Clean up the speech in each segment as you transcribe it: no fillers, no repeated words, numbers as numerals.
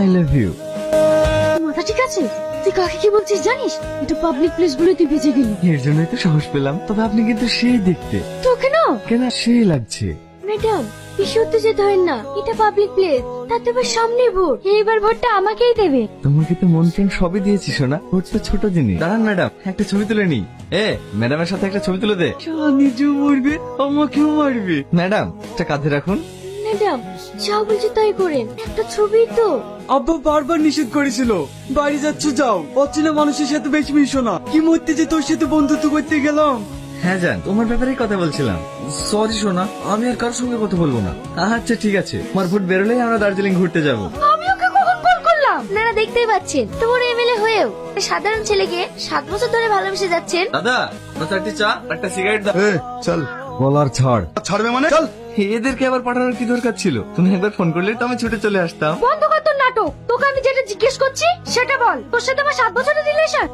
I love you. মাথা ঠিক আছে? তুই কাকে কি বলছিস জানিস? এটা পাবলিক প্লেস বলে তুই বেঁচে গেলি। এর জন্যই তো সাহস পেলাম। তবে আপনি কিন্তু সেই দেখতে। তোকে না কেন সেই লাগছে? ম্যাডাম, বেশি উত্তেজিত হন না, এটা পাবলিক প্লেস, তাতে আবার সামনে ভোট, এইবার ভোটটা আমাকেই দেবে। তোমাকে তো মন প্রাণ সবই দিয়েছি সোনা, ভোট তো ছোট জিনিস। দাঁড়ান ম্যাডাম, একটা ছবি তুলে নি। ম্যাডামের সাথে একটা ছবি তুলে দে। নিজেও মরবে, আমাকেও মারবে। ম্যাডাম, একটা কাঁধে রাখুন। ম্যাডাম, যা বলছি তাই করেন, একটা ছবি তো। আব্বা বারবার নিষেধ করেছিল, বাড়ি যাচ্ছ যাও, অচেনা মানুষের সাথে বেশি মিশো না। কি মরতে যে তোর সাথে বন্ধুত্ব করতে গেলাম। হ্যাঁ জান, তোমার ব্যাপারেই কথা বলছিলাম। সরি সোনা, আমি আর কারোর সঙ্গে কথা বলবো না। আচ্ছা ঠিক আছে, তোমার ভোট বেরোলেই আমরা দার্জিলিং ঘুরতে যাব। আমি ওকে কখন কল করলাম? আপনারা দেখতেই পাচ্ছেন, তোমার এমএলএ হয়েও সাধারণ ছেলেকে 7 বছর ধরে ভালোবেসে যাচ্ছেন। দাদা, চারটি চা, একটা সিগারেট দাও। চল। বলার ছাড়। ছাড়বে মানে? চল। এদেরকে আবার পাঠানোর কি দরকার ছিল? তুমি একবার ফোন করলে তো আমি ছুটে চলে আসতাম। বন্ধ কর তোর নাটক। তোকে আমি যেটা জিজ্ঞেস করছি সেটা বল। তোর সাথে আমার 7 বছরের রিলেশন,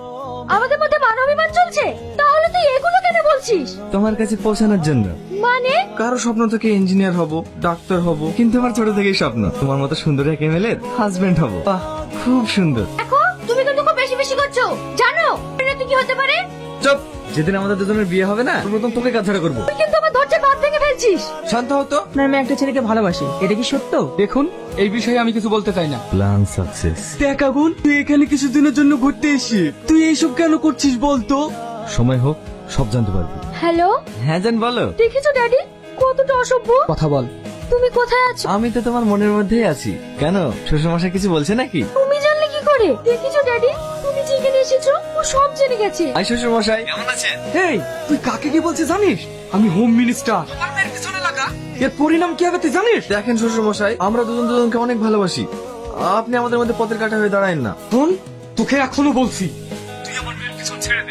আমাদের মধ্যে মানবিমান চলছে, তাহলে তুই এগুলো কেন বলছিস? তোমার কাছে পৌঁছানোর জন্য। মানে? কারো স্বপ্ন থেকে ইঞ্জিনিয়ার হব, ডাক্তার হব, কিন্তু আমার ছোট থেকেই স্বপ্ন তোমার মতো সুন্দর এক এমএলএ হাজবেন্ড হব। বাহ, খুব সুন্দর। দেখো, তুমি কিন্তু খুব বেশি বেশি করছো। জানো এটা কি হতে পারে? চুপ। যেদিন আমাদের দুজনের বিয়ে হবে না, প্রথম তোকে কাছাড়া করবো। তুই কিন্তু আমার ধৈর্যের বাঁধ ভেঙে ফেলছিস। শান্ত হতো। আপনার মেয়ে একটা ছেলেকে ভালোবাসে, এটা কি সত্য? দেখুন, এই বিষয়ে আমি কিছু বলতে চাই না। Plan success. দেখ আগুন, তুই এখানে কিছুদিনের জন্য ঘুরতে এসে তুই এইসব কেন করছিস বলতো? সময় হোক, সব জানতে পারবি। হ্যালো, হ্যাঁ জান, বলো। দেখেছো ড্যাডি কতটা অসভ্য? কথা বল। তুমি কোথায় আছো? আমি তো তোমার মনের মধ্যেই আছি। কেন, শ্বশুরমশাই কিছু বলছে নাকি? তুমি জানলে কি করে? দেখেছো ড্যাডি, তুমি যেখানে এসেছো ও সব জেনে গেছে। আই শ্বশুরমশাই, কেমন আছেন? এই, তুই কাকে কি বলছিস জানিস? আমি হোম মিনিস্টার। আমার মেয়ের পিছনে লাগা, এর পরিণাম কি হবে তুই জানিস? দেখেন শ্বশুরমশাই, আমরা দুজন দুজনকে অনেক ভালোবাসি। আপনি আমাদের মধ্যে পথের কাঁটা হয়ে দাঁড়ায়েন না। শোন, তোকে এখনো বলছি, তুই আমার মেয়ের পিছন ছেড়ে